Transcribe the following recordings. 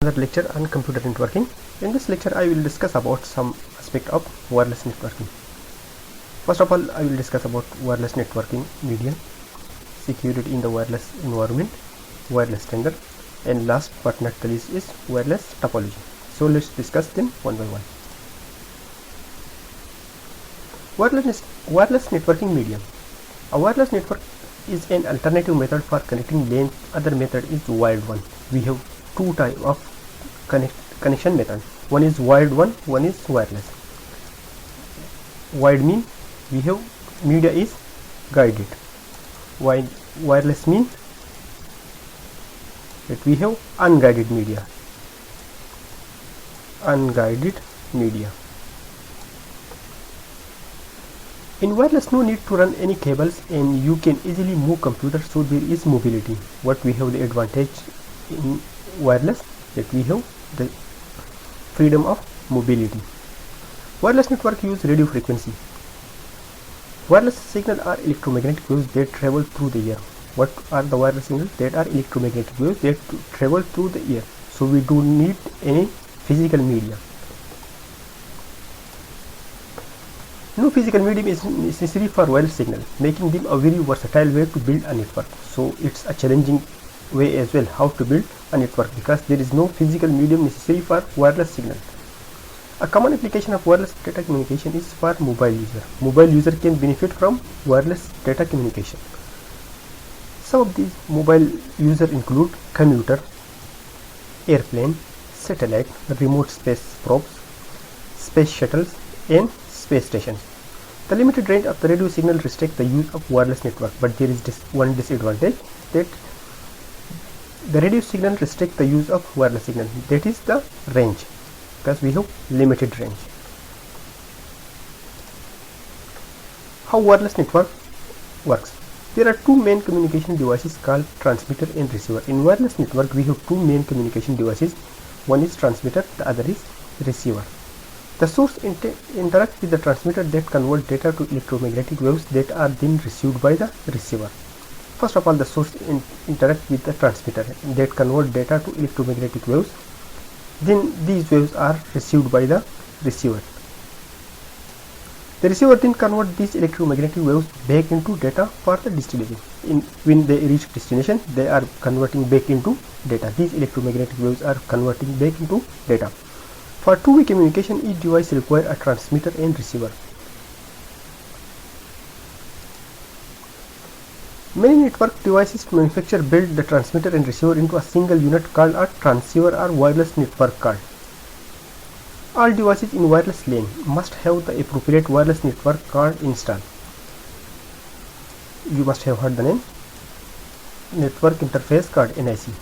Another lecture on computer networking. In this lecture I will discuss about some aspect of wireless networking. First of all, I will discuss about wireless networking medium, security in the wireless environment, wireless standard, and last but not the least is wireless topology. So let's discuss them one by one. Wireless networking medium. A wireless network is an alternative method for connecting lanes. Other method is wired one. We have two types of connection method. One is wired one is wireless. Wired mean we have media is guided. Wireless mean that we have unguided media. Unguided media. In wireless, no need to run any cables and you can easily move computers, so there is mobility. What we have the advantage in wireless, that we have the freedom of mobility. Wireless network use radio frequency. Wireless signals are electromagnetic waves that travel through the air. What are the wireless signals? That are electromagnetic waves that travel through the air. So we do need any physical medium. No physical medium is necessary for wireless signal, making them a very versatile way to build a network. So it's a challenging way as well how to build a network, because there is no physical medium necessary for wireless signal. A common application of wireless data communication is for mobile user. Mobile user can benefit from wireless data communication. Some of these mobile users include commuter, airplane, satellite, remote space probes, space shuttles, and space stations. The limited range of the radio signal restricts the use of wireless network, but there is one disadvantage, that the radio signal restricts the use of wireless signal, that is the range, because we have limited range. How wireless network works? There are two main communication devices called transmitter and receiver. In wireless network we have two main communication devices. One is transmitter, the other is receiver. The source interacts with the transmitter that convert data to electromagnetic waves that are then received by the receiver. First of all, the source interacts with the transmitter that convert data to electromagnetic waves. Then these waves are received by the receiver. The receiver then converts these electromagnetic waves back into data for the destination. When they reach destination, they are converting back into data. These electromagnetic waves are converting back into data. For two-way communication, each device requires a transmitter and receiver. Many network devices manufacturer build the transmitter and receiver into a single unit called a transceiver or wireless network card. All devices in wireless LAN must have the appropriate wireless network card installed. You must have heard the name Network Interface Card, NIC.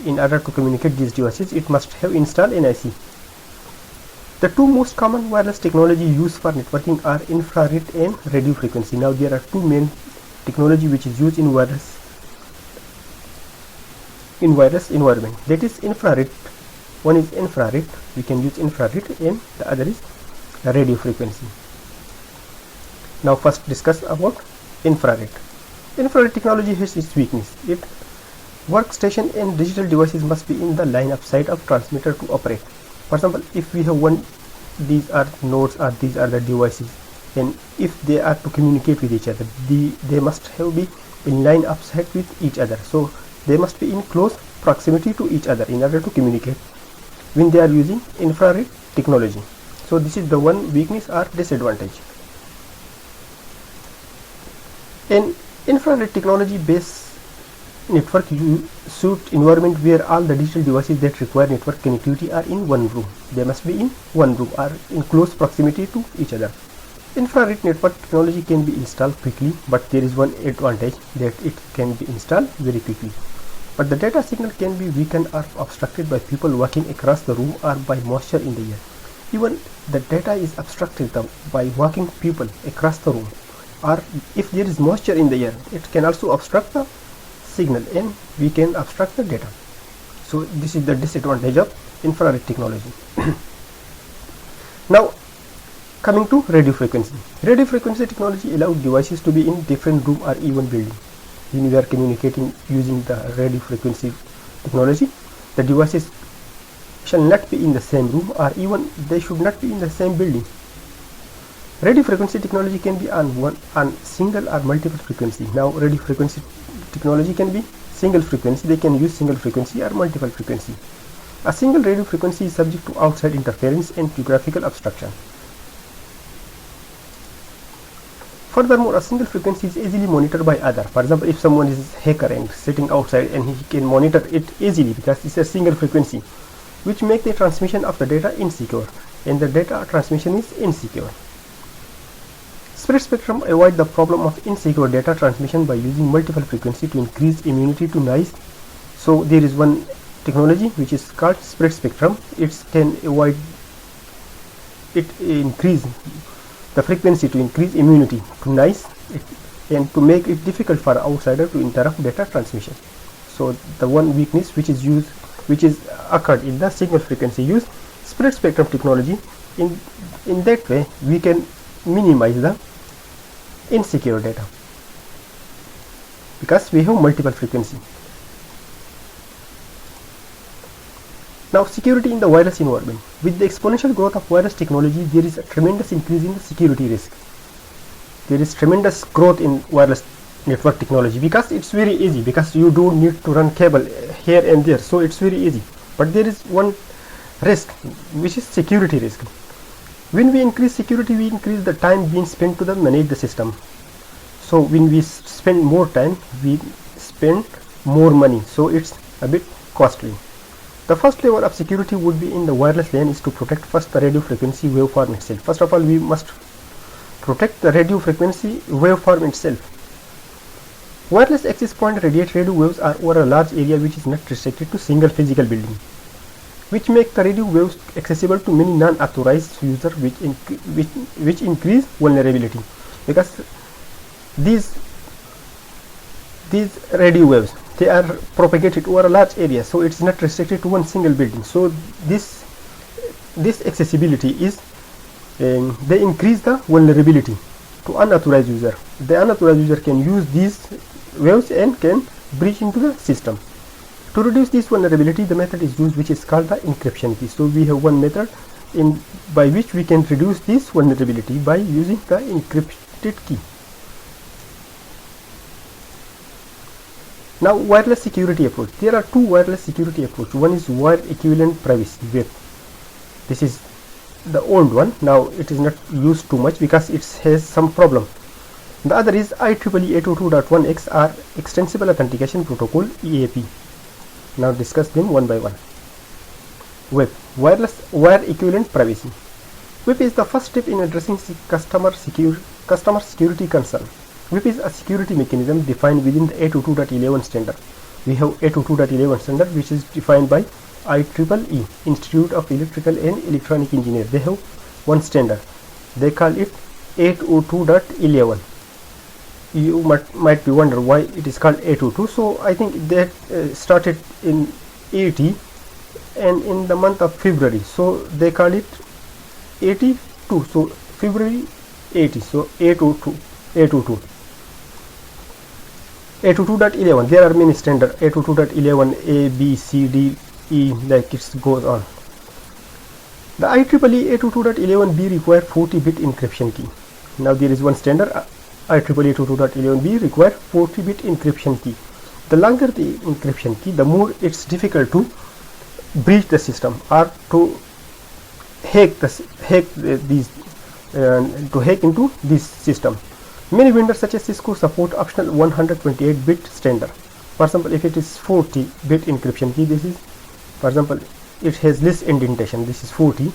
In order to communicate these devices, it must have installed NIC. The two most common wireless technology used for networking are infrared and radio frequency. Now there are two main technology which is used in wireless environment. That is infrared. One is infrared, we can use infrared, and the other is radio frequency. Now first discuss about infrared. Infrared technology has its weakness. Workstation and digital devices must be in the line of sight of transmitter to operate. For example, if we have these are nodes or these are the devices, and if they are to communicate with each other, they must be in line of sight with each other. So they must be in close proximity to each other in order to communicate when they are using infrared technology. So this is the one weakness or disadvantage. In infrared technology based network suit environment where all the digital devices that require network connectivity are in one room. They must be in one room or in close proximity to each other. Infrared network technology can be installed quickly, but there is one advantage, that it can be installed very quickly. But the data signal can be weakened or obstructed by people walking across the room or by moisture in the air. Even the data is obstructed by walking people across the room, or if there is moisture in the air, it can also obstruct the signal and we can obstruct the data. So this is the disadvantage of infrared technology. Now coming to radio frequency. Radio frequency technology allows devices to be in different room or even building. When we are communicating using the radio frequency technology, the devices shall not be in the same room, or even they should not be in the same building. Radio frequency technology can be on single or multiple frequency. Now radio frequency technology can be single frequency. They can use single frequency or multiple frequency. A single radio frequency is subject to outside interference and geographical obstruction. Furthermore, a single frequency is easily monitored by other. For example, if someone is a hacker and sitting outside, and he can monitor it easily because it's a single frequency, which make the transmission of the data insecure, and the data transmission is insecure. Spread spectrum avoid the problem of insecure data transmission by using multiple frequency to increase immunity to noise. So there is one technology which is called spread spectrum. It can avoid, it increase the frequency to increase immunity to noise and to make it difficult for outsider to interrupt data transmission. So the one weakness which is occurred in the signal frequency use spread spectrum technology. In that way we can minimize the insecure data because we have multiple frequency. Now, security in the wireless environment. With the exponential growth of wireless technology, there is a tremendous increase in the security risk. There is tremendous growth in wireless network technology because it's very easy, because you don't need to run cable here and there, so it's very easy. But there is one risk, which is security risk. When we increase security, we increase the time being spent to manage the system. So when we spend more time, we spend more money, so it's a bit costly. The first level of security would be in the wireless LAN is to protect first the radio frequency waveform itself. First of all, we must protect the radio frequency waveform itself. Wireless access point radiate radio waves are over a large area which is not restricted to single physical building, which make the radio waves accessible to many non-authorized users, which increase vulnerability, because these radio waves, they are propagated over a large area, so it's not restricted to one single building. So this accessibility is they increase the vulnerability to unauthorized user. The unauthorized user can use these waves and can breach into the system. To reduce this vulnerability, the method is used which is called the encryption key. So we have one method by which we can reduce this vulnerability by using the encrypted key. Now, wireless security approach. There are two wireless security approach. One is wire equivalent privacy WEP. This is the old one. Now it is not used too much because it has some problem. The other is IEEE 802.1x or Extensible Authentication Protocol EAP. Now discuss them one by one. WEP, wireless wire equivalent privacy. WEP is the first step in addressing customer security concern. WEP is a security mechanism defined within the 802.11 standard. We have 802.11 standard which is defined by IEEE, Institute of Electrical and Electronic Engineer. They have one standard. They call it 802.11. You might be wonder why it is called 802. So I think that started in 80 and in the month of February. So they call it 82. So February 80. So 802. 802.11. There are many standards. 802.11 A, B, C, D, E, like it goes on. The IEEE 802.11b require 40-bit encryption key. Now there is one standard. IEEE 802.11b require 40-bit encryption key. The longer the encryption key, the more it's difficult to breach the system or to hack into this system. Many vendors such as Cisco support optional 128-bit standard. For example, if it is 40-bit encryption key, this is, for example, it has less indentation. This is 40.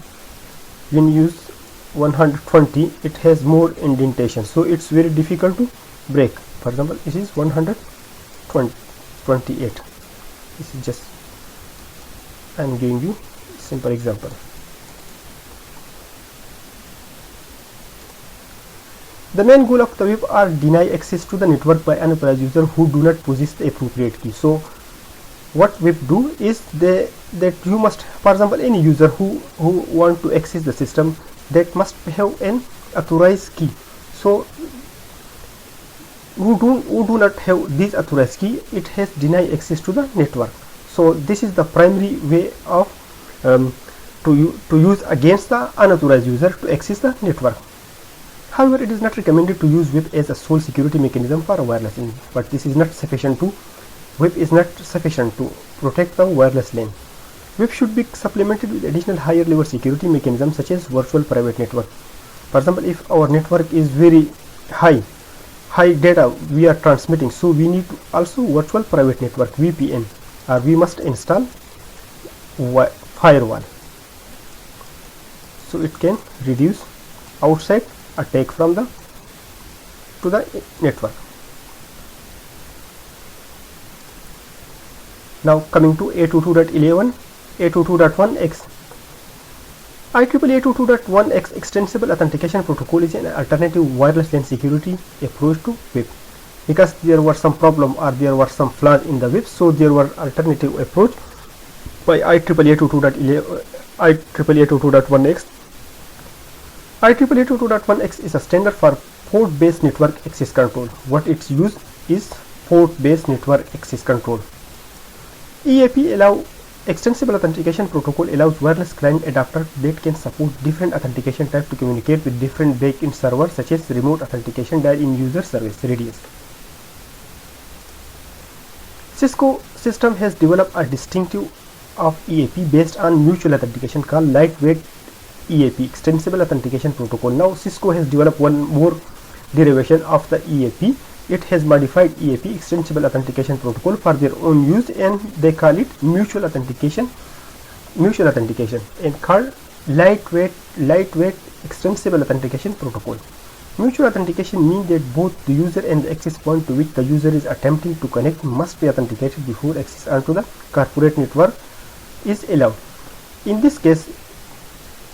When you use 120, it has more indentation, so it's very difficult to break. For example, this is 128. This is just, I am giving you simple example. The main goal of the WEP are deny access to the network by unauthorized user who do not possess the appropriate key. So what WEP do is that you must, for example, any user who want to access the system, that must have an authorized key. So who do not have this authorized key, it has denied access to the network. So this is the primary way of to use against the unauthorized user to access the network. However, it is not recommended to use WIP as a sole security mechanism for a wireless lane, but this is not sufficient to WIP is not sufficient to protect the wireless lane. WIP should be supplemented with additional higher level security mechanisms such as virtual private network. For example, if our network is very high data we are transmitting, so we need to also virtual private network VPN, or we must install firewall, so it can reduce outside attack from the to the network. Now coming to 822.11, 822.1x. IEEE 822.1x extensible authentication protocol is an alternative wireless LAN security approach to WIP. Because there were some problem or there were some flaws in the WIP, so there were alternative approach by IEEE 822.1x. IEEE 822.1x is a standard for port-based network access control. What it's used is port-based network access control. EAP extensible authentication protocol allows wireless client adapter that can support different authentication types to communicate with different back-end servers, such as remote authentication dial in user service radius. Cisco system has developed a distinctive of EAP based on mutual authentication called lightweight EAP extensible authentication protocol. Now Cisco has developed one more derivation of the EAP. It has modified EAP extensible authentication protocol for their own use, and they call it mutual authentication and called lightweight extensible authentication protocol. Mutual authentication means that both the user and the access point to which the user is attempting to connect must be authenticated before access onto the corporate network is allowed. In this case,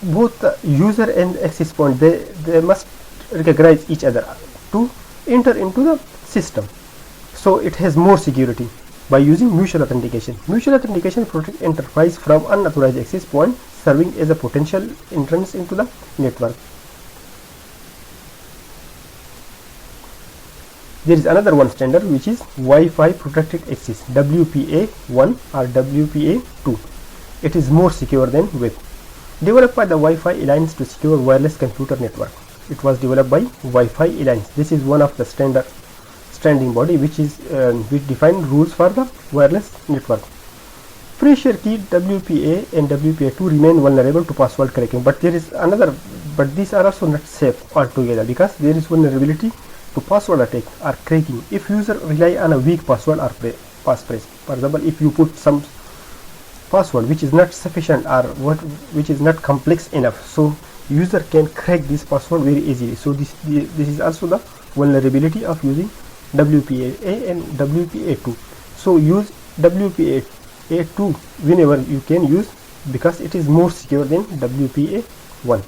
both the user and the access point they must recognize each other to enter into the system, so it has more security by using mutual authentication. Mutual authentication protects enterprise from unauthorized access point serving as a potential entrance into the network. There is another one standard which is Wi-Fi protected access, WPA1 or WPA2. It is more secure than WIP. Developed by the Wi-Fi Alliance to secure wireless computer network. It was developed by Wi-Fi Alliance. This is one of the standing body which define rules for the wireless network. Free share key WPA and WPA2 remain vulnerable to password cracking, but there is another, but these are also not safe altogether because there is vulnerability to password attack or cracking if user rely on a weak password or passphrase. For example, if you put some password which is not sufficient or which is not complex enough, so user can crack this password very easily. So this is also the vulnerability of using WPA and WPA2. So use WPA2 whenever you can use, because it is more secure than WPA1.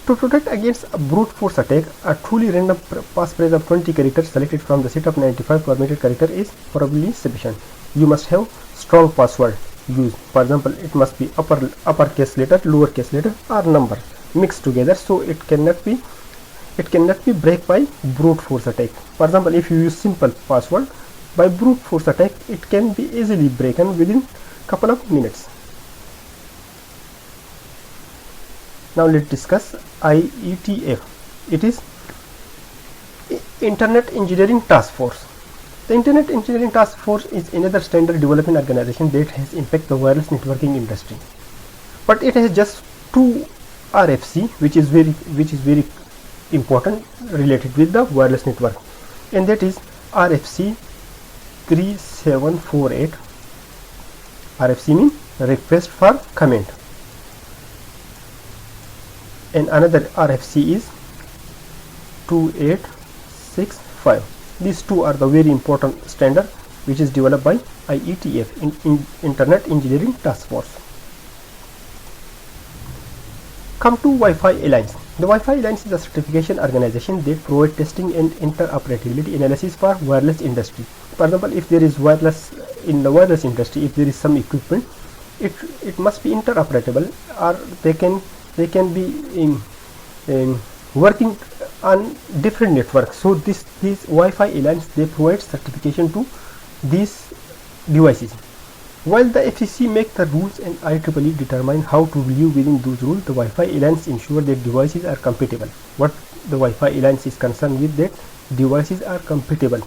To protect against a brute force attack, a truly random passphrase of 20 characters selected from the set of 95 permitted characters is probably sufficient. You must have strong password used. For example, it must be uppercase letter, lowercase letter, or number mixed together, so it cannot be break by brute force attack. For example, if you use simple password, by brute force attack it can be easily broken within couple of minutes. Now let's discuss IETF. It is Internet Engineering Task Force. The Internet Engineering Task Force is another standard development organization that has impacted the wireless networking industry. But it has just two RFC, which is very important related with the wireless network, and that is RFC 3748. RFC means request for comment, and another RFC is 2865. These two are the very important standard which is developed by IETF, Internet Engineering Task Force. Come to Wi-Fi Alliance. The Wi-Fi Alliance is a certification organization that provides testing and interoperability analysis for wireless industry. For example, if there is wireless in the wireless industry, if there is some equipment, it must be interoperable, or they can be working on different networks. So this Wi-Fi Alliance, they provide certification to these devices. While the FCC make the rules and IEEE determine how to live within those rules, the Wi-Fi alliance ensure that devices are compatible. What the Wi-Fi alliance is concerned with, that devices are compatible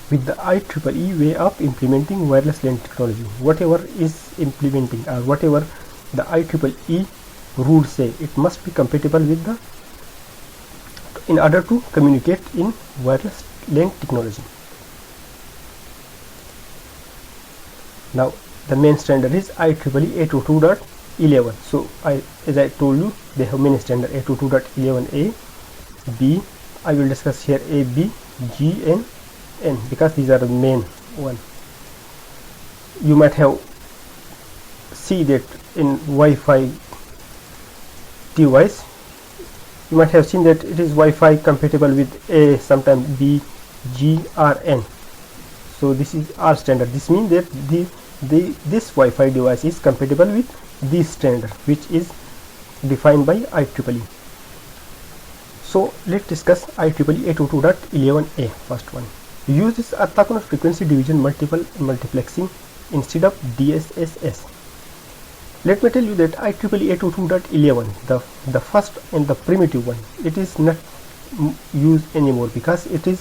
with the IEEE way of implementing wireless LAN technology. Whatever is implementing or whatever the IEEE rules say, it must be compatible with the in order to communicate in wireless LAN technology. Now the main standard is IEEE 802.11. So as I told you, they have many standard: 802.11a, b. I will discuss here a, b, g, and n, because these are the main one. You might have see that in Wi-Fi device, you might have seen that it is Wi-Fi compatible with a, sometimes b, g, or n. So this is our standard. This means that this Wi-Fi device is compatible with this standard, which is defined by IEEE. So let's discuss IEEE 802.11a. First one uses orthogonal frequency division multiplexing instead of DSSS. Let me tell you that IEEE 802.11, the first and the primitive one, it is not used anymore because it is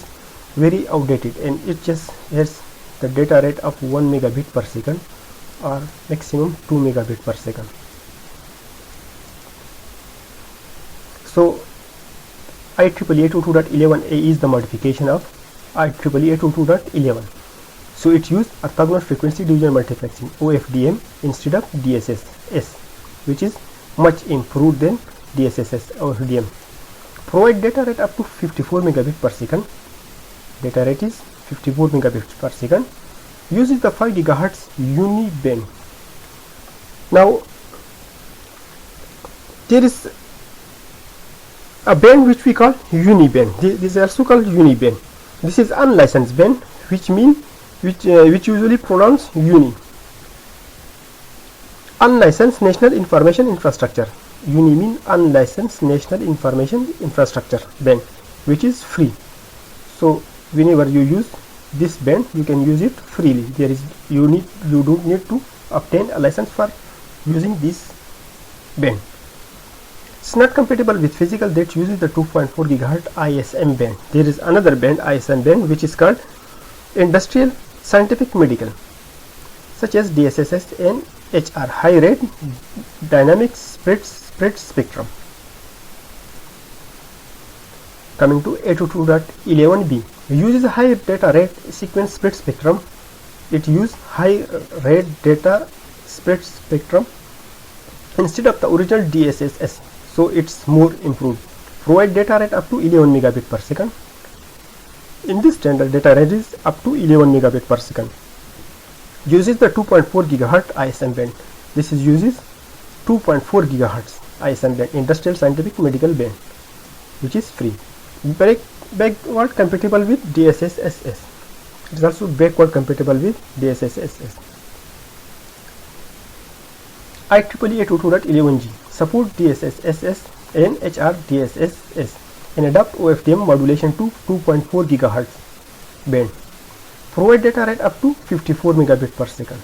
very outdated, and it just has the data rate of 1 megabit per second or maximum 2 megabit per second. So IEEE 802.11a is the modification of IEEE 802.11. So it used orthogonal frequency division multiplexing, OFDM, instead of DSSS, which is much improved than DSSS or OFDM. Provide data rate up to 54 megabit per second. Data rate is 54 megabits per second. Uses the 5 gigahertz uniband. Now there is a band which we call uniband. This is also called uniband. This is unlicensed band, which usually pronounce uni. Unlicensed national information infrastructure. Uni mean unlicensed national information infrastructure band, which is free. So whenever you use this band, you can use it freely. You don't need to obtain a license for using this band. It's not compatible with physical that uses the 2.4 gigahertz ISM band. There is another band, ISM band, which is called industrial, scientific, medical, such as DSSS and HR, high rate dynamic spread spectrum. Coming to 802.11b, uses a high data rate sequence spread spectrum. It uses high rate data spread spectrum instead of the original DSSS, so it's more improved. Provide data rate up to 11 megabit per second. In this standard, data rate is up to 11 megabit per second. Uses the 2.4 gigahertz ISM band. This is uses 2.4 gigahertz ISM band, industrial, scientific, medical band, which is free. Backward compatible with DSSS. It is also backward compatible with DSSS. IEEE 802.11g support DSSS and HRDSSS and adopt OFDM modulation to 2.4 GHz band. Provide data rate up to 54 megabit per second.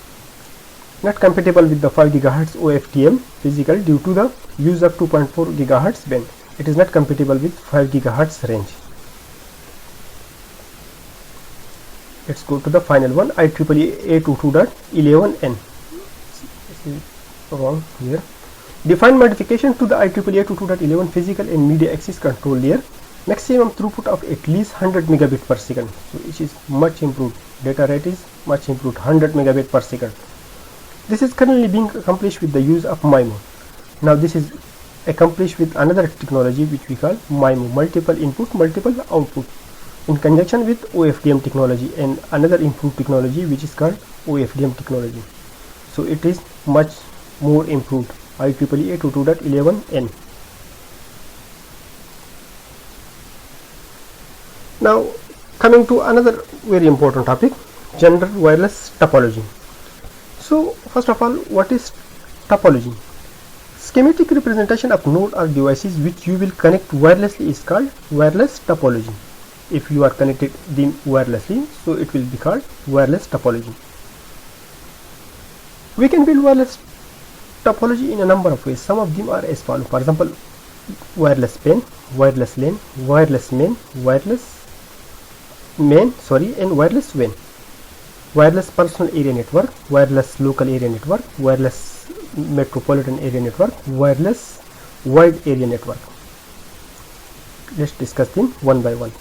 Not compatible with the 5 GHz OFDM physical due to the use of 2.4 GHz band. It is not compatible with 5 GHz range. Let's go to the final one, IEEE 802.11n. Wrong here. Define modification to the IEEE 802.11 physical and media access control layer. Maximum throughput of at least 100 megabit per second. So which is much improved. Data rate is much improved, 100 megabit per second. This is currently being accomplished with the use of MIMO. Now this is accomplished with another technology which we call MIMO, multiple input, multiple output, in conjunction with OFDM technology and another improved technology which is called OFDM technology. So it is much more improved, IEEE 802.11n. Now coming to another very important topic, general wireless topology. So first of all, what is topology? Schematic representation of node or devices which you will connect wirelessly is called wireless topology. If you are connected them wirelessly, so it will be called wireless topology. We can build wireless topology in a number of ways. Some of them are as follows. For example, wireless PAN, wireless LAN, wireless MAN, and wireless WAN. Wireless personal area network, wireless local area network, wireless metropolitan area network, wireless wide area network. Let's discuss them one by one.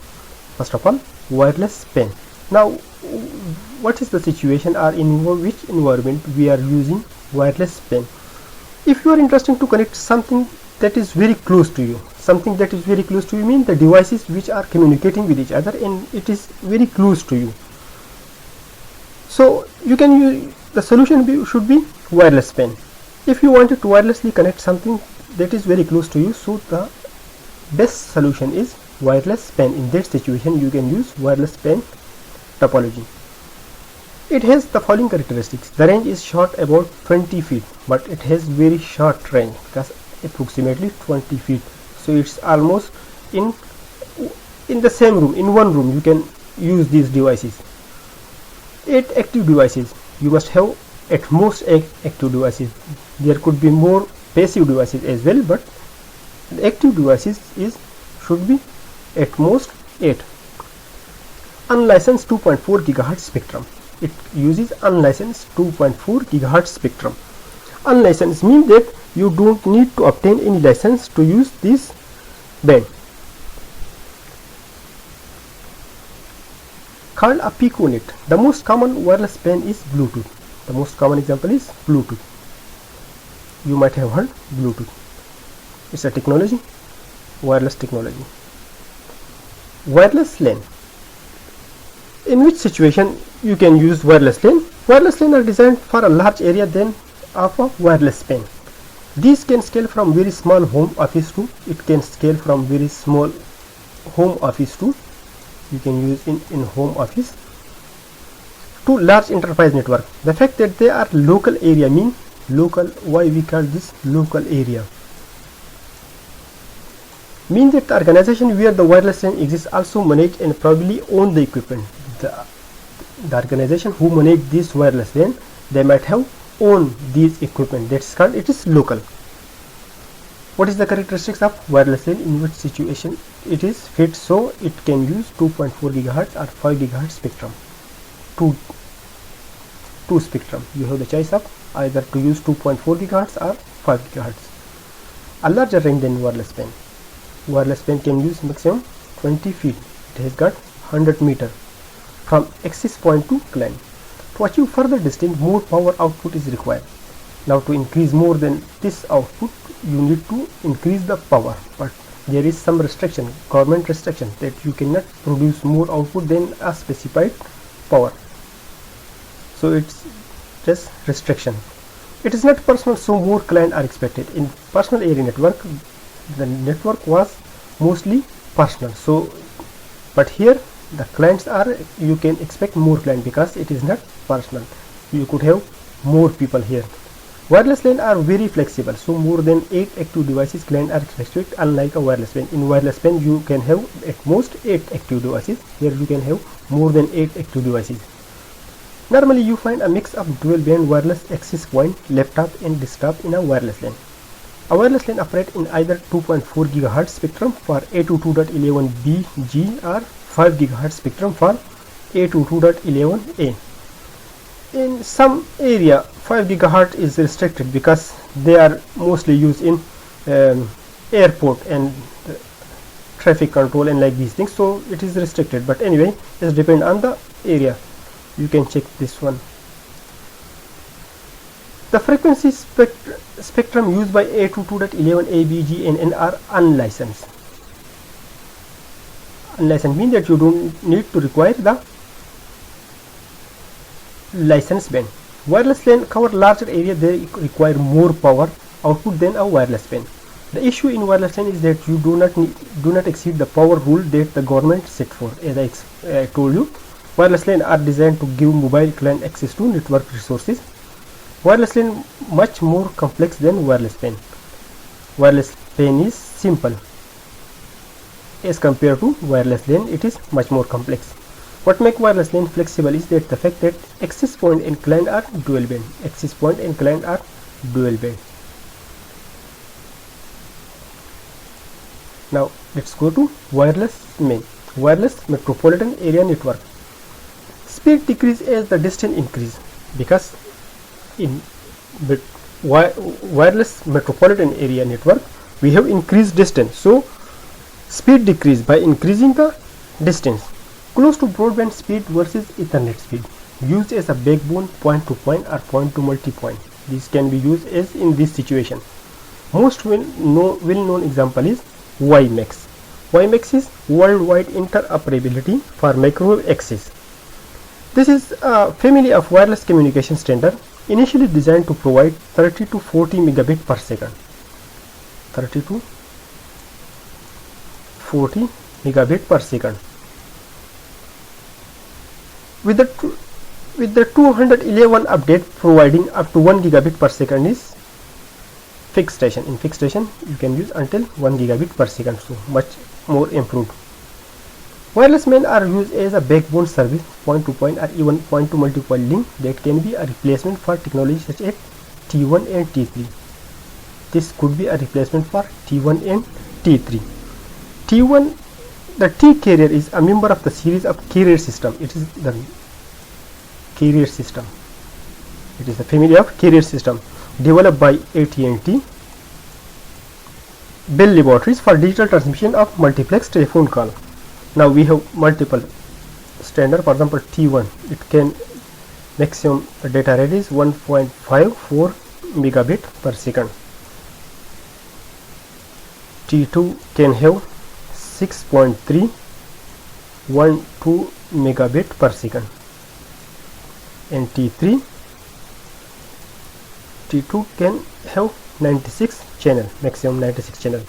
First of all, wireless PAN. Now, what is the situation or in which environment we are using wireless PAN? If you are interested to connect something that is very close to you, means the devices which are communicating with each other and it is very close to you. So you can use the solution should be wireless PAN. If you wanted to wirelessly connect something that is very close to you, so the best solution is wireless PAN. In that situation, you can use wireless PAN topology. It has the following characteristics. The range is short, about 20 feet, but it has very short range because approximately 20 feet. So it's almost in the same room, in one room you can use these devices. 8 active devices. You must have at most 8 active devices. There could be more passive devices as well, but the active devices should be at most 8. Unlicensed 2.4 GHz spectrum. It uses unlicensed 2.4 GHz spectrum. Unlicensed means that you don't need to obtain any license to use this band. Called a piconet. The most common wireless band is Bluetooth. The most common example is Bluetooth. You might have heard Bluetooth. It's a technology, wireless technology. Wireless LAN. In which situation you can use wireless LAN? Wireless LAN are designed for a large area than of a wireless PAN. These can scale from very small home office to, you can use in home office, to large enterprise network. The fact that they are local area mean why we call this local area, means that the organization where the wireless LAN exists also manage and probably own the equipment. The organization who manage this wireless LAN, they might have own these equipment. That's called it is local. What is the characteristics of wireless LAN? In which situation it is fit, so it can use 2.4 GHz or 5 GHz spectrum. Two spectrum. You have the choice of either to use 2.4 GHz or 5 GHz. A larger range than wireless PAN. Wireless PAN can use maximum 20 feet. It has got 100 meter from access point to client. To achieve further distance, more power output is required. Now to increase more than this output, you need to increase the power, but there is some restriction, government restriction, that you cannot produce more output than a specified power. So it's just restriction. It is not personal, so more clients are expected. In personal area network, the network was mostly personal, so but here the clients are, you can expect more clients because it is not personal. You could have more people here. Wireless LAN are very flexible, so more than 8 active devices clients are expected, unlike a wireless PAN. In wireless PAN you can have at most 8 active devices. Here you can have more than 8 active devices. Normally you find a mix of dual band wireless access point, laptop and desktop in a wireless LAN. A wireless LAN operates in either 2.4 GHz spectrum for 802.11bg or 5 GHz spectrum for 802.11a. In some area 5 GHz is restricted because they are mostly used in airport and traffic control and like these things, so it is restricted, but anyway it depends on the area. You can check this one. The frequency spectrum used by 802.11a, b, g and n are unlicensed. Unlicensed means that you don't need to require the license band. Wireless LAN cover larger area, they require more power output than a wireless PAN. The issue in wireless LAN is that you do not exceed the power rule that the government set for. As I told you, wireless LAN are designed to give mobile client access to network resources. Wireless LAN much more complex than wireless PAN. Wireless PAN is simple as compared to wireless LAN. It is much more complex. What makes wireless LAN flexible is that the fact that access point and client are dual band. Access point and client are dual band. Now let's go to wireless MAN, wireless metropolitan area network. Speed decrease as the distance increase, because in wireless metropolitan area network we have increased distance, so speed decrease by increasing the distance. Close to broadband speed versus Ethernet speed, used as a backbone, point to point or point to multi-point. This can be used as in this situation. Most well-known example is WiMAX. WiMAX is worldwide interoperability for microwave access. This is a family of wireless communication standard initially designed to provide 30 to 40 megabit per second. 30 to 40 megabit per second. With the 211 update providing up to 1 gigabit per second is fixed station. In fixed station you can use until 1 gigabit per second, so much more improved. Wireless MAN are used as a backbone service, point to point or even point to multi-point link that can be a replacement for technology such as T1 and T3. This could be a replacement for T1 and T3. T1, the T carrier is a member of the series of carrier system. It is the carrier system. It is the family of carrier system developed by AT&T Bell Laboratories for digital transmission of multiplex telephone call. Now we have multiple standard. For example, T1, it can maximum data rate is 1.54 megabit per second. T2 can have 6.312 megabit per second, and T2 can have 96 channel, maximum 96 channel.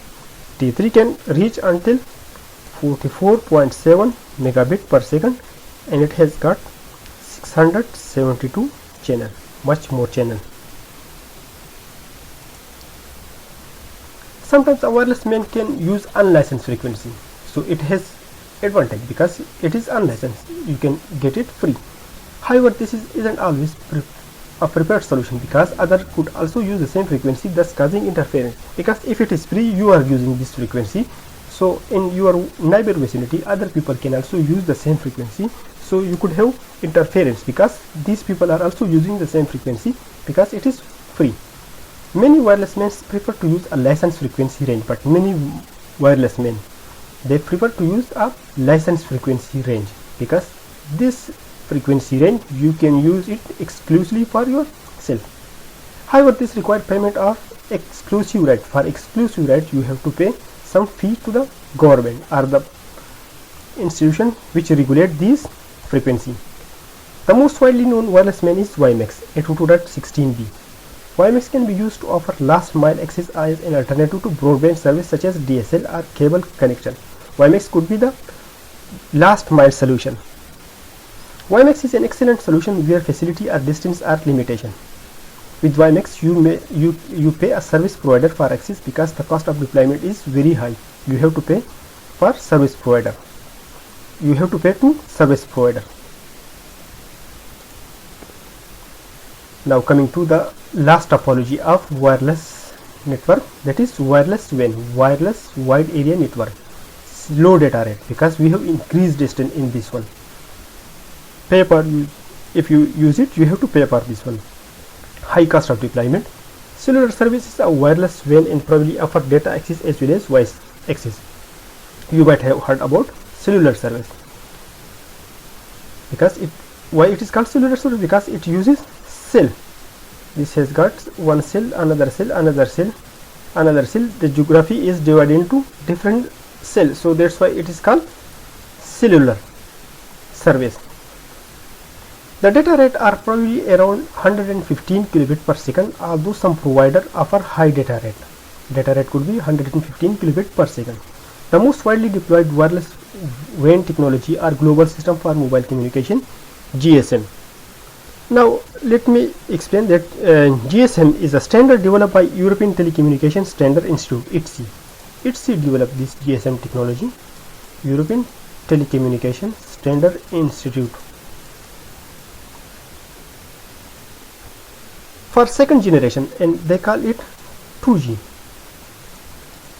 T3 can reach until 44.7 megabit per second, and it has got 672 channel, much more channel. Sometimes a wireless MAN can use unlicensed frequency, so it has advantage because it is unlicensed. You can get it free. However, this isn't always a prepared solution, because others could also use the same frequency, thus causing interference. Because if it is free, you are using this frequency, so in your neighbor vicinity other people can also use the same frequency, so you could have interference because these people are also using the same frequency because it is free. Many wireless MAN prefer to use a licensed frequency range, but many wireless MAN they prefer to use a licensed frequency range, because this frequency range you can use it exclusively for yourself. However, this requires payment of exclusive right. For exclusive right, you have to pay some fee to the government or the institution which regulate these frequency. The most widely known wireless MAN is WiMAX 802.16b. WiMAX can be used to offer last mile access as an alternative to broadband service such as DSL or cable connection. WiMAX could be the last mile solution. WiMAX is an excellent solution where facility or distance are limitation. With WiMAX, you pay a service provider for access because the cost of deployment is very high. You have to pay for service provider. You have to pay to service provider. Now coming to the last topology of wireless network, that is wireless WAN, wireless wide area network. Low data rate, because we have increased distance in this one. Pay per use. If you use it, you have to pay for this one. High cost of deployment. Cellular service is a wireless WAN and probably offer data access as well as voice access. You might have heard about cellular service. Because why it is called cellular service? Because it uses cell. This has got one cell, another cell, another cell, another cell. The geography is divided into different cells, so that's why it is called cellular service. The data rate are probably around 115 kilobit per second, although some provider offer high data rate. Data rate could be 115 kilobit per second. The most widely deployed wireless WAN technology are global system for mobile communication, GSM. Now let me explain that GSM is a standard developed by European Telecommunication Standard Institute, IEEE. IEEE developed this GSM technology, European Telecommunication Standard Institute. For second generation, and they call it 2G.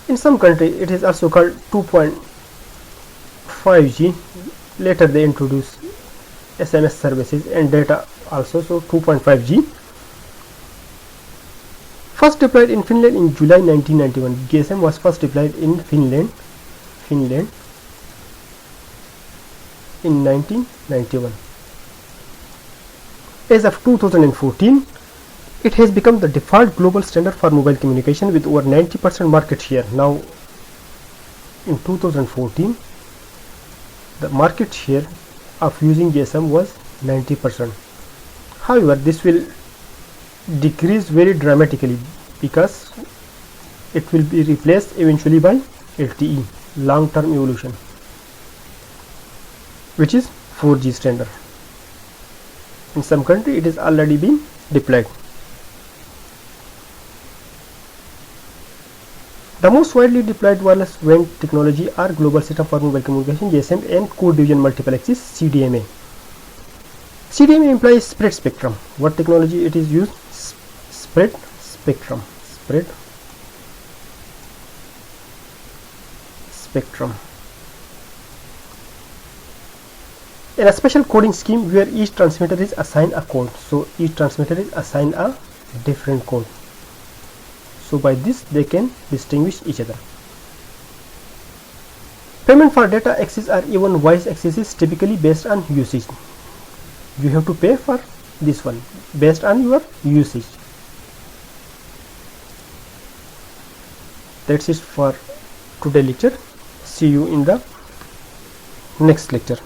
In some countries it is also called 2.5G. Later they introduced SMS services and data also, so 2.5G. First deployed in Finland in July 1991. GSM was first deployed in Finland in 1991. As of 2014, it has become the default global standard for mobile communication with over 90% market share. Now, in 2014, the market share of using GSM was 90%. However, this will decrease very dramatically because it will be replaced eventually by LTE, long-term evolution, which is 4G standard. In some country it is already been deployed. The most widely deployed wireless WAN technology are global system for mobile communication GSM and code division multiple access CDMA. CDMA implies spread spectrum. What technology it is used? Spread spectrum. In a special coding scheme where each transmitter is assigned a code. So each transmitter is assigned a different code. So by this they can distinguish each other. Payment for data access or even voice access is typically based on usage. You have to pay for this one based on your usage. That's it for today's lecture. See you in the next lecture.